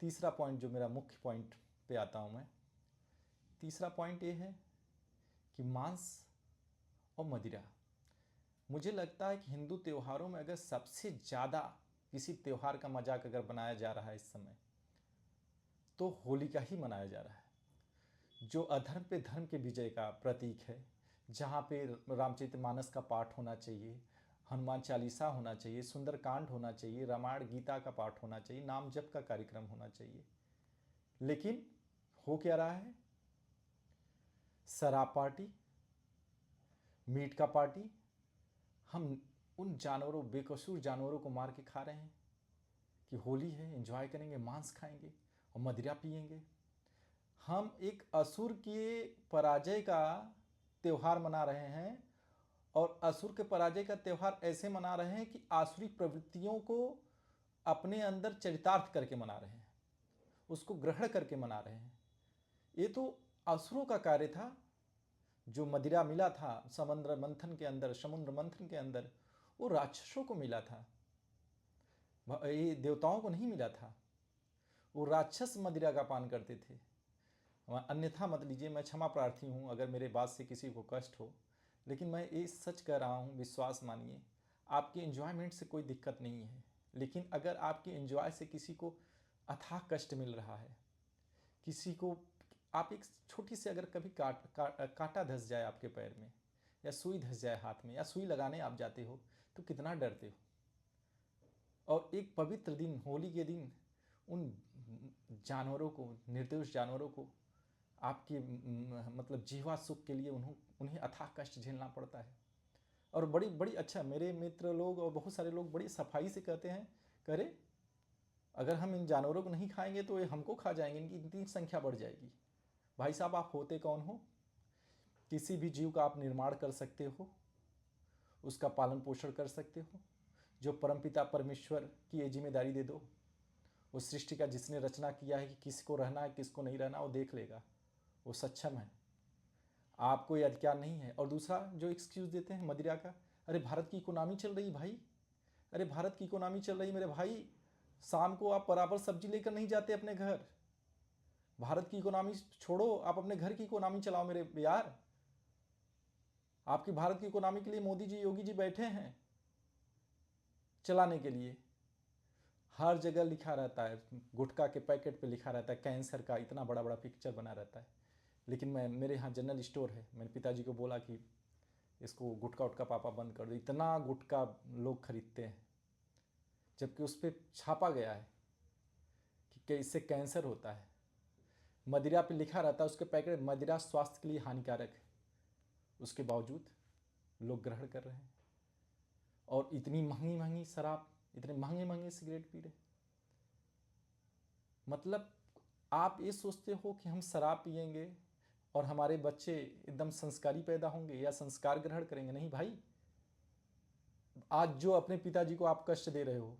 तीसरा पॉइंट जो मेरा मुख्य पॉइंट पे आता हूँ मैं, तीसरा पॉइंट ये है कि मांस और मदिरा। मुझे लगता है कि हिंदू त्योहारों में अगर सबसे ज़्यादा किसी त्यौहार का मजाक अगर बनाया जा रहा है इस समय, तो होली का ही मनाया जा रहा है, जो अधर्म पे धर्म के विजय का प्रतीक है, जहाँ पे रामचरितमानस का पाठ होना चाहिए, हनुमान चालीसा होना चाहिए, सुंदरकांड होना चाहिए, रामायण गीता का पाठ होना चाहिए, नाम जप का कार्यक्रम होना चाहिए। लेकिन हो क्या रहा है? शराब पार्टी, मीट का पार्टी, हम उन जानवरों, बेकसूर जानवरों को मार के खा रहे हैं कि होली है, एंजॉय करेंगे, मांस खाएंगे और मदिरा पिएंगे। हम एक असुर के पराजय का त्यौहार मना रहे हैं, और असुर के पराजय का त्यौहार ऐसे मना रहे हैं कि आसुरी प्रवृत्तियों को अपने अंदर चरितार्थ करके मना रहे हैं, उसको ग्रहण करके मना रहे हैं। ये तो असुरों का कार्य था। जो मदिरा मिला था समुद्र मंथन के अंदर, वो राक्षसों को मिला था, ये देवताओं को नहीं मिला था। वो राक्षस मदिरा का पान करते थे। अन्यथा मत लीजिए, मैं क्षमा प्रार्थी हूँ अगर मेरे बात से किसी को कष्ट हो, लेकिन मैं ये सच कह रहा हूँ, विश्वास मानिए। आपकी एंजॉयमेंट से कोई दिक्कत नहीं है, लेकिन अगर आपकी एंजॉय से किसी को अथाह कष्ट मिल रहा है, किसी को आप एक छोटी सी अगर कभी कांटा धंस जाए आपके पैर में, या सुई धंस जाए हाथ में, या सुई लगाने आप जाते हो तो कितना डरते हो। और एक पवित्र दिन, होली के दिन, उन जानवरों को, निर्दोष जानवरों को आपके मतलब जीवा सुख के लिए उन्हें अथाह कष्ट झेलना पड़ता है। और बड़ी बड़ी अच्छा, मेरे मित्र लोग और बहुत सारे लोग बड़ी सफाई से कहते हैं, करे अगर हम इन जानवरों को नहीं खाएंगे तो ये हमको खा जाएंगे, इनकी इतनी संख्या बढ़ जाएगी। भाई साहब, आप होते कौन हो? किसी भी जीव का आप निर्माण कर सकते हो, उसका पालन पोषण कर सकते हो। जो परमपिता परमेश्वर की ये जिम्मेदारी दे दो, उस सृष्टि का जिसने रचना किया है कि किसको रहना है किसको नहीं रहना, वो देख लेगा, वो सक्षम है। आपको ये अधिकार नहीं है। और दूसरा जो एक्सक्यूज़ देते हैं मदिरा का, अरे भारत की इकोनॉमी चल रही भाई, अरे भारत की इकोनॉमी चल रही मेरे भाई। शाम को आप बराबर सब्जी लेकर नहीं जाते अपने घर। भारत की इकोनॉमी छोड़ो, आप अपने घर की इकोनॉमी चलाओ मेरे यार। आपकी भारत की इकोनॉमी के लिए मोदी जी, योगी जी बैठे हैं चलाने के लिए। हर जगह लिखा रहता है, गुटखा के पैकेट पे लिखा रहता है कैंसर का, इतना बड़ा बड़ा पिक्चर बना रहता है। लेकिन मेरे यहाँ जनरल स्टोर है, मैंने पिताजी को बोला कि इसको गुटखा उटका पापा बंद कर दो। इतना गुटखा लोग खरीदते हैं, जबकि उस पर छापा गया है कि इससे कैंसर होता है। मदिरा पे लिखा रहता है उसके पैकेट, मदिरा स्वास्थ्य के लिए हानिकारक है, उसके बावजूद लोग ग्रहण कर रहे हैं। और इतनी महंगी महंगी शराब, इतने महंगे महंगे सिगरेट पी रहे। मतलब आप ये सोचते हो कि हम शराब पिएंगे और हमारे बच्चे एकदम संस्कारी पैदा होंगे या संस्कार ग्रहण करेंगे? नहीं भाई। आज जो अपने पिताजी को आप कष्ट दे रहे हो,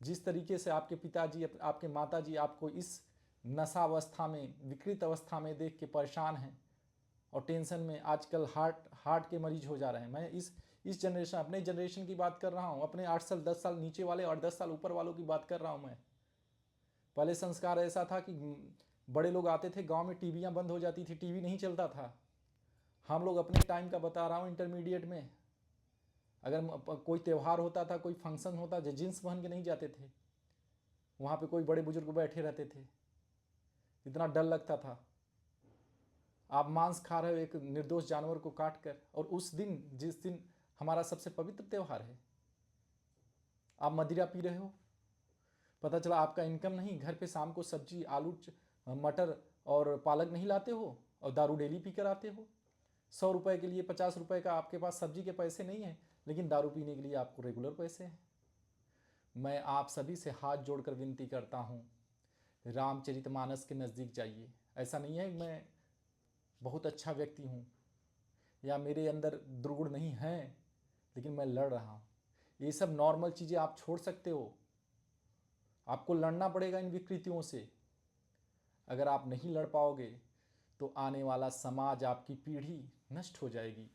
जिस तरीके से आपके पिताजी, आपके माताजी आपको इस नशा में, विकृत अवस्था में देख के परेशान हैं और टेंशन में, आजकल हार्ट के मरीज हो जा रहे हैं। मैं इस जनरेशन, अपने जनरेशन की बात कर रहा हूँ, अपने 8 साल 10 साल नीचे वाले और 10 साल ऊपर वालों की बात कर रहा हूँ मैं। पहले संस्कार ऐसा था कि बड़े लोग आते थे गांव में, टीवियाँ बंद हो जाती थी, टीवी नहीं चलता था। हम लोग अपने टाइम का बता रहा हूँ, इंटरमीडिएट में अगर कोई त्यौहार होता था, कोई फंक्शन होता, जो जींस पहन के नहीं जाते थे, वहाँ पे कोई बड़े बुजुर्ग बैठे रहते थे, इतना डर लगता था। आप मांस खा रहे हो एक निर्दोष जानवर को काट कर, और उस दिन, जिस दिन हमारा सबसे पवित्र त्यौहार है, आप मदिरा पी रहे हो। पता चला आपका इनकम नहीं, घर पे शाम को सब्जी, आलू, मटर और पालक नहीं लाते हो और दारू डेली पी कर आते हो। 100 रुपये के लिए 50 रुपये का आपके पास सब्जी के पैसे नहीं हैं, लेकिन दारू पीने के लिए आपको रेगुलर पैसे हैं। मैं आप सभी से हाथ जोड़कर विनती करता हूँ, रामचरितमानस के नज़दीक जाइए। ऐसा नहीं है कि मैं बहुत अच्छा व्यक्ति हूँ या मेरे अंदर दुर्गुण नहीं हैं, लेकिन मैं लड़ रहा हूँ। ये सब नॉर्मल चीज़ें आप छोड़ सकते हो, आपको लड़ना पड़ेगा इन विकृतियों से। अगर आप नहीं लड़ पाओगे तो आने वाला समाज, आपकी पीढ़ी नष्ट हो जाएगी।